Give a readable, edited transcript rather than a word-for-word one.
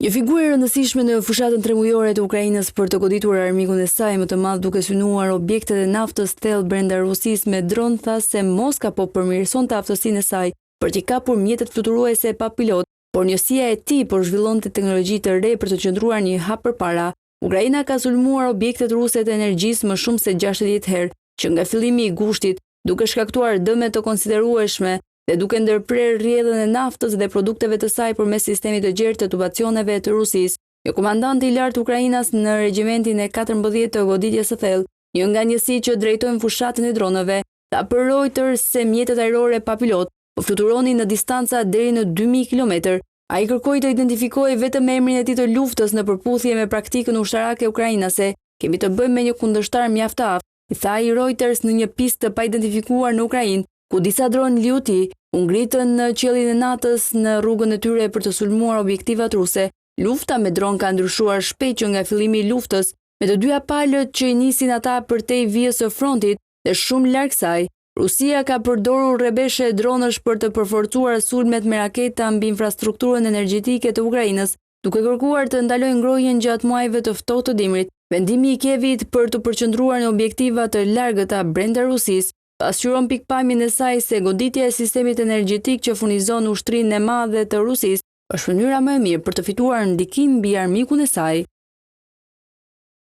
Një figurë e rëndësishme në fushatën tremujore të Ukrainës për të goditur armikun e saj më të madh duke synuar objektet e naftës thellë brenda Rusisë me dron tha se Moska po përmirësonte aftësinë e saj për t'i kapur mjetet fluturuese pa pilot, por njësia e tij po zhvillonte teknologji të re për të qëndruar një hap përpara. Ukraina ka sulmuar objektet ruse të energjisë më shumë se 60 herë, që nga fillimi i gushtit, duke shkaktuar dëme të konsiderueshme dhe duke ndërprer rrjedhën e naftës dhe produkteve të saj përmes sistemit të gjerë të tubacioneve të Rusisë. Një komandanti i lartë Ukrainas në regjimentin e 14 të goditjes së thellë, një nga njësitë që drejtojnë fushatën e dronëve, tha për Reuters se mjetet ajrore pa pilot po fluturonin në distanca deri në 2000 km. Ai kërkoi të identifikojë vetëm emrin e tij të luftës në përputhje me praktikën ushtarake ukrainase. Kemi të bëjmë me një kundërshtar mjaft të aftë, i tha i Reuters në një pistë të pa identifikuar në Ukrainë, ku disa dronë Liuti u ngritën në qiellin e natës në rrugën e tyre për të sulmuar objektivat ruse. Lufta me dron ka ndryshuar shpejt që nga fillimi i luftës, me të dyja palët që i nisin ata përtej vijës së frontit dhe shumë larg saj. Rusia ka përdorur rrebeshe dronësh për të përforcuar sulmet me raketa mbi infrastrukturën energjetike të Ukrainës, duke kërkuar të ndalojë ngrohjen gjatë muajve të ftohtë të dimrit. Vendimi i Kievit për të përqendruar në objektiva të largëta brenda Rusisë pasqyron pikpamjen e saj se goditja e sistemit energjetik që furnizon ushtrinë e madhe të Rusisë është mënyra më e mirë për të fituar ndikim mbi armikun e saj.